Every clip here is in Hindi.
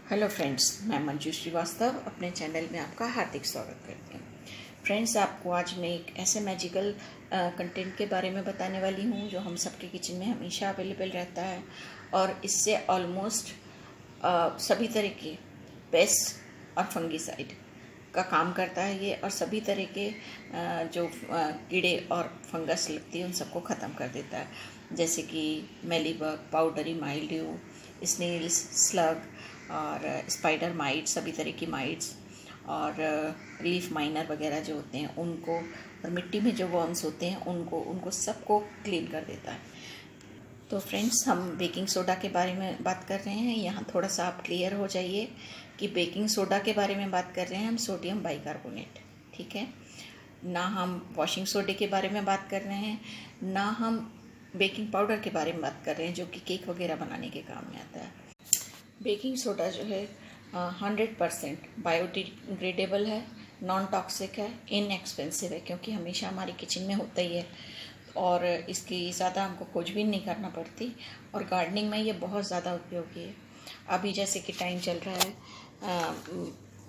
हेलो फ्रेंड्स, मैं मंजू श्रीवास्तव अपने चैनल में आपका हार्दिक स्वागत करती हूँ। फ्रेंड्स, आपको आज मैं एक ऐसे मैजिकल कंटेंट के बारे में बताने वाली हूँ जो हम सबके किचन में हमेशा अवेलेबल रहता है और इससे ऑलमोस्ट सभी तरह के पेस्ट और फंगीसाइड का काम करता है ये, और सभी तरह के जो कीड़े और फंगस लगती है उन सबको ख़त्म कर देता है, जैसे कि मेलीबग, पाउडरी माइल्ड्यू, स्नेल्स, स्लग और स्पाइडर माइट्स, सभी तरह की माइट्स और लीफ माइनर वगैरह जो होते हैं उनको, और मिट्टी में जो वर्म्स होते हैं उनको सबको क्लीन कर देता है। तो फ्रेंड्स, हम बेकिंग सोडा के बारे में बात कर रहे हैं। यहाँ थोड़ा सा आप क्लियर हो जाइए कि बेकिंग सोडा के बारे में बात कर रहे हैं हम सोडियम बाइकार्बोनेट, ठीक है ना। हम वॉशिंग सोडे के बारे में बात कर रहे हैं, ना हम बेकिंग पाउडर के बारे में बात कर रहे हैं जो कि केक वगैरह बनाने के काम में आता है। बेकिंग सोडा जो है 100% बायोडिग्रेडेबल है, नॉन टॉक्सिक है, इनएक्सपेंसिव है, क्योंकि हमेशा हमारी किचन में होता ही है और इसकी ज़्यादा हमको खोजबीन नहीं करना पड़ती, और गार्डनिंग में ये बहुत ज़्यादा उपयोगी है। अभी जैसे कि टाइम चल रहा है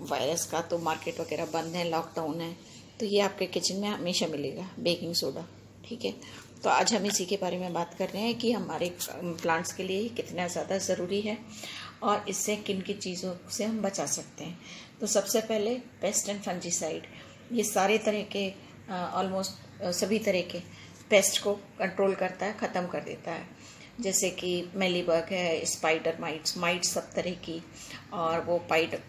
वायरस का, तो मार्केट वगैरह बंद है, लॉकडाउन है, तो ये आपके किचन में हमेशा मिलेगा बेकिंग सोडा, ठीक है। तो आज हम इसी के बारे में बात कर रहे हैं कि हमारे प्लांट्स के लिए कितना ज़्यादा ज़रूरी है और इससे किन किन चीज़ों से हम बचा सकते हैं। तो सबसे पहले पेस्ट एंड फंजीसाइड, ये सारे तरह के ऑलमोस्ट सभी तरह के पेस्ट को कंट्रोल करता है, ख़त्म कर देता है, जैसे कि मेलीबग है, स्पाइडर माइट्स सब तरह की, और वो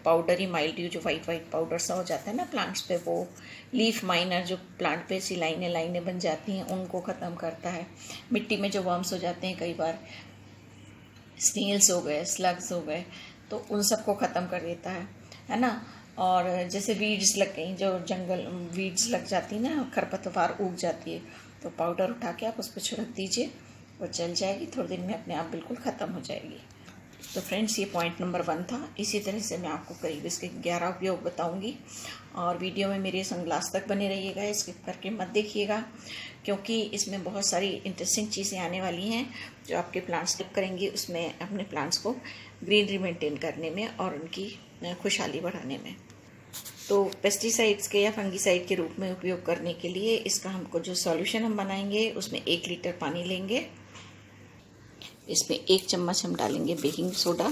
पाउडरी माइल्ड्यू जो वाइट पाउडर सा हो जाता है ना प्लांट्स पे, वो लीफ माइनर जो प्लांट पे ऐसी लाइनें बन जाती हैं उनको ख़त्म करता है। मिट्टी में जो वर्म्स हो जाते हैं, कई बार स्नेल्स हो गए, स्लग्स हो गए, तो उन सबको ख़त्म कर देता है ना। और जैसे वीड्स लग गई, जो जंगल वीड्स लग जाती है ना, खरपतवार उग जाती है, तो पाउडर उठा के आप उस पर छिड़क दीजिए, वो जल जाएगी, थोड़े दिन में अपने आप बिल्कुल ख़त्म हो जाएगी। तो फ्रेंड्स, ये पॉइंट नंबर 1 था। इसी तरह से मैं आपको करीब इसके 11 उपयोग बताऊंगी, और वीडियो में मेरे संग लास्ट तक बने रहिएगा, स्किप करके मत देखिएगा, क्योंकि इसमें बहुत सारी इंटरेस्टिंग चीज़ें आने वाली हैं जो आपके प्लांट्स हेल्प करेंगी उसमें अपने प्लांट्स को ग्रीनरी मेंटेन करने में और उनकी खुशहाली बढ़ाने में। तो पेस्टिसाइड्स के या फंगीसाइड के रूप में उपयोग करने के लिए इसका हमको जो सॉल्यूशन हम बनाएंगे, उसमें 1 लीटर पानी लेंगे, इसमें 1 चम्मच हम डालेंगे बेकिंग सोडा,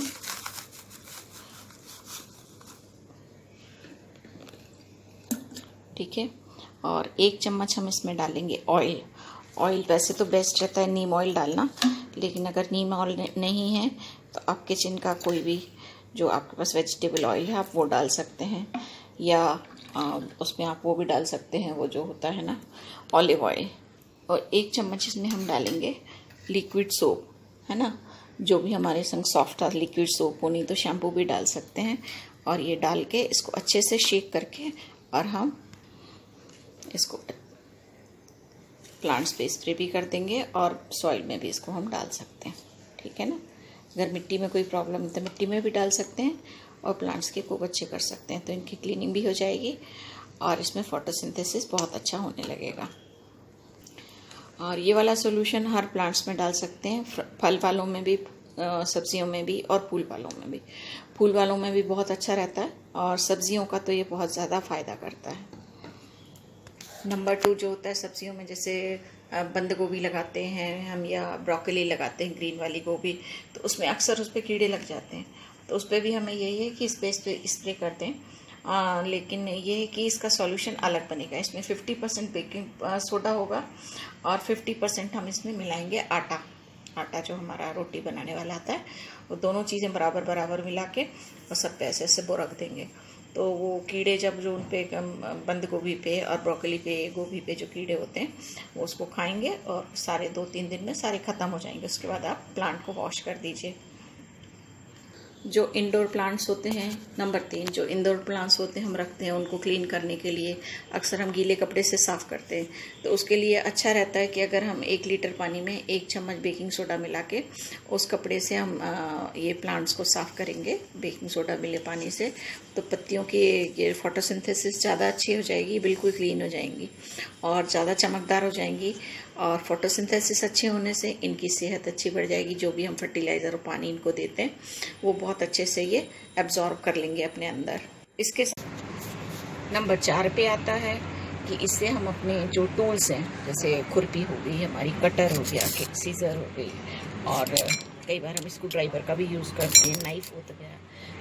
ठीक है, और 1 चम्मच हम इसमें डालेंगे ऑयल वैसे तो बेस्ट रहता है नीम ऑयल डालना, लेकिन अगर नीम ऑयल नहीं है तो आप किचन का कोई भी जो आपके पास वेजिटेबल ऑयल है आप वो डाल सकते हैं, या उसमें आप वो भी डाल सकते हैं, वो जो होता है ना ऑलिव ऑयल। और 1 चम्मच इसमें हम डालेंगे लिक्विड सोप, है ना, जो भी हमारे संग सॉफ्ट था, लिक्विड सोप हो, नहीं तो शैम्पू भी डाल सकते हैं। और ये डाल के इसको अच्छे से शेक करके और हम इसको प्लांट्स पे स्प्रे भी कर देंगे, और सॉइल में भी इसको हम डाल सकते हैं, ठीक है ना। अगर मिट्टी में कोई प्रॉब्लम है तो मिट्टी में भी डाल सकते हैं, और प्लांट्स के खूब अच्छे कर सकते हैं, तो इनकी क्लीनिंग भी हो जाएगी और इसमें फोटोसिंथेसिस बहुत अच्छा होने लगेगा। और ये वाला सोल्यूशन हर प्लांट्स में डाल सकते हैं, फल वालों में भी, सब्जियों में भी, और फूल वालों में भी। फूल वालों में भी बहुत अच्छा रहता है, और सब्जियों का तो ये बहुत ज़्यादा फ़ायदा करता है। नंबर 2 जो होता है सब्जियों में, जैसे बंद गोभी लगाते हैं हम या ब्रोकली लगाते हैं, ग्रीन वाली गोभी, तो उसमें अक्सर उस पर कीड़े लग जाते हैं, तो उस पर भी हमें यही है कि इस पर स्प्रे कर दें। लेकिन ये है कि इसका सॉल्यूशन अलग बनेगा, इसमें 50% बेकिंग सोडा होगा और 50% हम इसमें मिलाएंगे आटा जो हमारा रोटी बनाने वाला आता है, वो दोनों चीज़ें बराबर बराबर मिला के और सब पे ऐसे वो रख देंगे, तो वो कीड़े जब जो उन पे बंद गोभी पे और ब्रोकली पे, गोभी पे जो कीड़े होते हैं वो उसको खाएंगे, और सारे 2-3 दिन में सारे ख़त्म हो जाएंगे। उसके बाद आप प्लांट को वॉश कर दीजिए। जो इंडोर प्लांट्स होते हैं, नंबर 3 जो इंडोर प्लांट्स होते हैं हम रखते हैं, उनको क्लीन करने के लिए अक्सर हम गीले कपड़े से साफ़ करते हैं, तो उसके लिए अच्छा रहता है कि अगर हम 1 लीटर पानी में 1 चम्मच बेकिंग सोडा मिला के उस कपड़े से हम ये प्लांट्स को साफ़ करेंगे बेकिंग सोडा मिले पानी से, तो पत्तियों की ये फोटोसिंथेसिस ज़्यादा अच्छी हो जाएगी, बिल्कुल क्लीन हो जाएंगी और ज़्यादा चमकदार हो जाएंगी, और फोटोसिंथेसिस अच्छे होने से इनकी सेहत अच्छी बढ़ जाएगी। जो भी हम फर्टिलाइज़र और पानी इनको देते हैं वो बहुत अच्छे से ये एब्जॉर्ब कर लेंगे अपने अंदर। इसके नंबर 4 पे आता है कि इससे हम अपने जो टूल्स हैं, जैसे खुरपी हो गई हमारी, कटर हो गया, सीजर हो गई, और कई बार हम स्क्रू ड्राइवर का भी यूज़ करते हैं, नाइफ हो गया,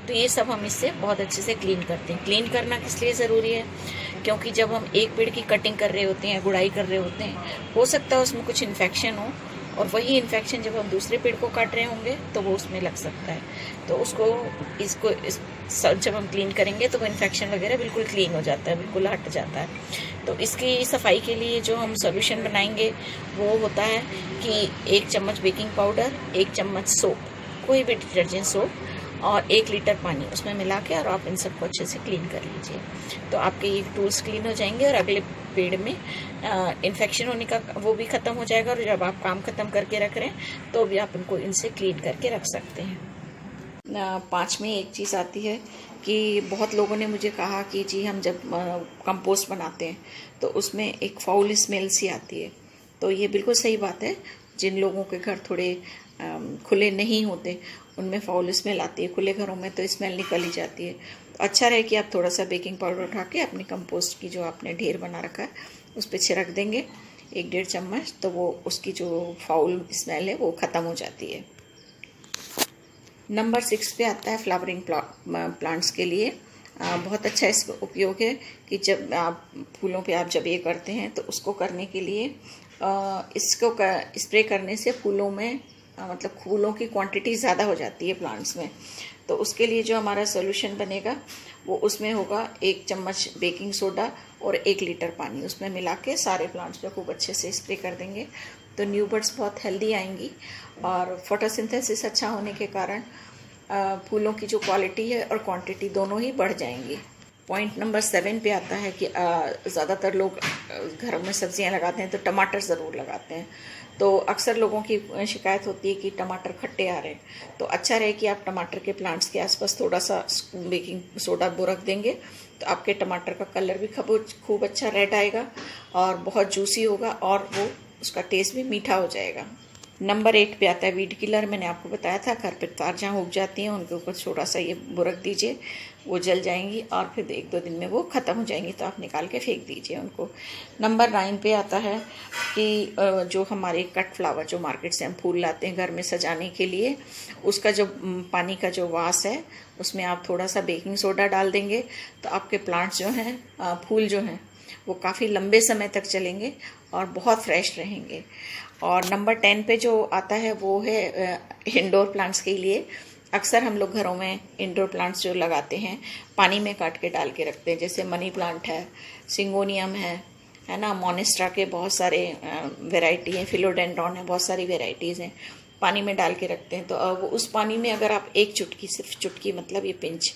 तो ये सब हम इससे बहुत अच्छे से क्लीन करते हैं। क्लीन करना किस लिए ज़रूरी है? क्योंकि जब हम एक पेड़ की कटिंग कर रहे होते हैं, गुड़ाई कर रहे होते हैं, हो सकता है उसमें कुछ इन्फेक्शन हो, और वही इन्फेक्शन जब हम दूसरे पेड़ को काट रहे होंगे तो वो उसमें लग सकता है। तो जब हम क्लीन करेंगे तो वो इन्फेक्शन वगैरह बिल्कुल क्लीन हो जाता है, बिल्कुल हट जाता है। तो इसकी सफाई के लिए जो हम सॉल्यूशन बनाएंगे वो होता है कि 1 चम्मच बेकिंग पाउडर, 1 चम्मच सोप, कोई भी डिटर्जेंट सोप, और 1 लीटर पानी उसमें मिला के, और आप इन सबको अच्छे से क्लीन कर लीजिए। तो आपके ये टूल्स क्लीन हो जाएंगे और अगले पेड़ में इन्फेक्शन होने का वो भी ख़त्म हो जाएगा। और जब आप काम ख़त्म करके रख रहे हैं तो भी आप इनको इनसे क्लीन करके रख सकते हैं। 5 में एक चीज़ आती है कि बहुत लोगों ने मुझे कहा कि जी हम जब कंपोस्ट बनाते हैं तो उसमें एक फाउल स्मेल सी आती है। तो ये बिल्कुल सही बात है। जिन लोगों के घर थोड़े खुले नहीं होते उनमें फाउल स्मेल आती है, खुले घरों में तो स्मेल निकल ही जाती है। तो अच्छा रहे कि आप थोड़ा सा बेकिंग पाउडर उठा के अपनी कंपोस्ट की जो आपने ढेर बना रखा है उस पर छिड़क देंगे 1-1.5 चम्मच, तो वो उसकी जो फाउल स्मेल है वो ख़त्म हो जाती है। नंबर 6 पे आता है फ्लावरिंग प्लांट्स के लिए। बहुत अच्छा इसका उपयोग है कि जब आप फूलों पे आप जब ये करते हैं तो उसको करने के लिए इसको स्प्रे करने से फूलों में मतलब फूलों की क्वांटिटी ज़्यादा हो जाती है प्लांट्स में। तो उसके लिए जो हमारा सोल्यूशन बनेगा वो उसमें होगा 1 चम्मच बेकिंग सोडा और 1 लीटर पानी उसमें मिला के सारे प्लांट्स पे खूब अच्छे से स्प्रे कर देंगे। तो न्यू बर्ड्स बहुत हेल्दी आएंगी और फोटोसिंथेसिस अच्छा होने के कारण फूलों की जो क्वालिटी है और क्वांटिटी दोनों ही बढ़ जाएंगी। पॉइंट नंबर 7 पे आता है कि ज़्यादातर लोग घरों में सब्जियां लगाते हैं तो टमाटर ज़रूर लगाते हैं। तो अक्सर लोगों की शिकायत होती है कि टमाटर खट्टे आ रहे हैं। तो अच्छा रहे कि आप टमाटर के प्लांट्स के आसपास थोड़ा सा बेकिंग सोडा बुरक देंगे तो आपके टमाटर का कलर भी खूब अच्छा रेड आएगा और बहुत जूसी होगा और वो उसका टेस्ट भी मीठा हो जाएगा। नंबर 8 पे आता है वीड किलर। मैंने आपको बताया था खरपतवार जहाँ उग जाती हैं उनके ऊपर थोड़ा सा ये बुरक दीजिए, वो जल जाएंगी और फिर 1-2 दिन में वो ख़त्म हो जाएंगी, तो आप निकाल के फेंक दीजिए उनको। नंबर 9 पे आता है कि जो हमारे कट फ्लावर जो मार्केट से हम फूल लाते हैं घर में सजाने के लिए, उसका जो पानी का जो वास है उसमें आप थोड़ा सा बेकिंग सोडा डाल देंगे तो आपके प्लांट्स जो हैं फूल जो हैं वो काफ़ी लंबे समय तक चलेंगे और बहुत फ्रेश रहेंगे। और नंबर 10 पे जो आता है वो है इंडोर प्लांट्स के लिए। अक्सर हम लोग घरों में इंडोर प्लांट्स जो लगाते हैं पानी में काट के डाल के रखते हैं, जैसे मनी प्लांट है, सिंगोनियम है ना, मोनेस्ट्रा के बहुत सारे वैरायटी हैं, फिलोडेंड्रॉन है, बहुत सारी वैरायटीज़ हैं, पानी में डाल के रखते हैं। तो वो उस पानी में अगर आप 1 चुटकी, सिर्फ चुटकी मतलब ये पिंच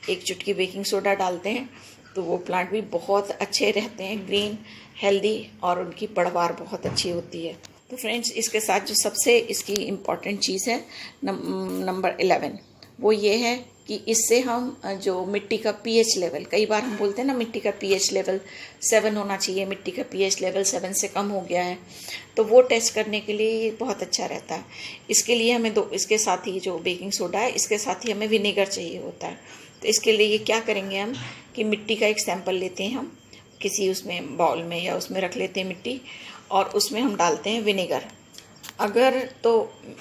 1 चुटकी बेकिंग सोडा डालते हैं तो वो प्लांट भी बहुत अच्छे रहते हैं, ग्रीन, हेल्दी, और उनकी पैदावार बहुत अच्छी होती है। तो फ्रेंड्स, इसके साथ जो सबसे इसकी इम्पॉर्टेंट चीज़ है नंबर 11, वो ये है कि इससे हम जो मिट्टी का पीएच लेवल, कई बार हम बोलते हैं ना मिट्टी का पीएच लेवल 7 होना चाहिए, मिट्टी का पीएच लेवल 7 से कम हो गया है, तो वो टेस्ट करने के लिए ये बहुत अच्छा रहता है। इसके लिए हमें इसके साथ ही जो बेकिंग सोडा है इसके साथ ही हमें विनेगर चाहिए होता है। तो इसके लिए ये क्या करेंगे हम कि मिट्टी का एक सैंपल लेते हैं, हम किसी उसमें बाउल में या उसमें रख लेते हैं मिट्टी, और उसमें हम डालते हैं विनेगर। अगर तो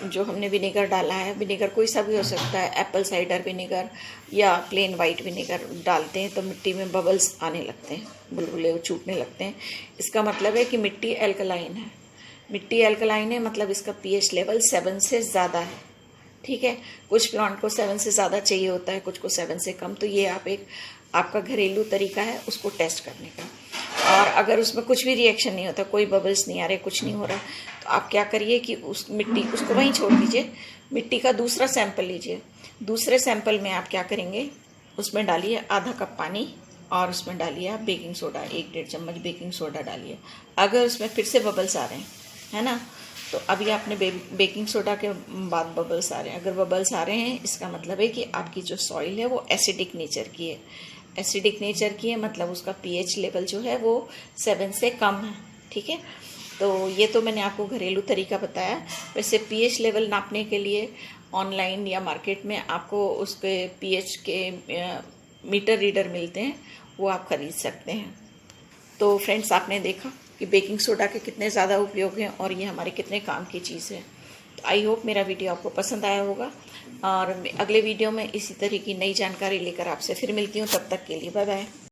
जो हमने विनेगर डाला है, विनेगर कोई सा भी हो सकता है, एप्पल साइडर विनेगर या प्लेन वाइट विनेगर डालते हैं तो मिट्टी में बबल्स आने लगते हैं, बुलबुले छूटने लगते हैं। इसका मतलब है कि मिट्टी एल्कलाइन है। मिट्टी एल्कलाइन है मतलब इसका पीएच लेवल 7 से ज़्यादा है। ठीक है, कुछ प्लांट को 7 से ज़्यादा चाहिए होता है, कुछ को 7 से कम। तो ये आपका घरेलू तरीका है उसको टेस्ट करने का। और अगर उसमें कुछ भी रिएक्शन नहीं होता, कोई बबल्स नहीं आ रहे, कुछ नहीं हो रहा, तो आप क्या करिए कि उस मिट्टी उसको वहीं छोड़ दीजिए, मिट्टी का दूसरा सैंपल लीजिए। दूसरे सैंपल में आप क्या करेंगे, उसमें डालिए आधा कप पानी और उसमें डालिए आप बेकिंग सोडा, 1-1.5 चम्मच बेकिंग सोडा डालिए। अगर उसमें फिर से बबल्स आ रहे हैं, है ना, तो अभी आपने बेकिंग सोडा के बाद बबल्स आ रहे हैं, अगर बबल्स आ रहे हैं इसका मतलब है कि आपकी जो सॉइल है वो एसिडिक नेचर की है। एसिडिक नेचर की है मतलब उसका पीएच लेवल जो है वो 7 से कम है। ठीक है, तो ये तो मैंने आपको घरेलू तरीका बताया। वैसे पीएच लेवल नापने के लिए ऑनलाइन या मार्केट में आपको उस पर पीएच के मीटर रीडर मिलते हैं, वो आप खरीद सकते हैं। तो फ्रेंड्स, आपने देखा कि बेकिंग सोडा के कितने ज़्यादा उपयोग हैं और ये हमारे कितने काम की चीज़ है। तो आई होप मेरा वीडियो आपको पसंद आया होगा, और अगले वीडियो में इसी तरह की नई जानकारी लेकर आपसे फिर मिलती हूँ। तब तक के लिए बाय बाय।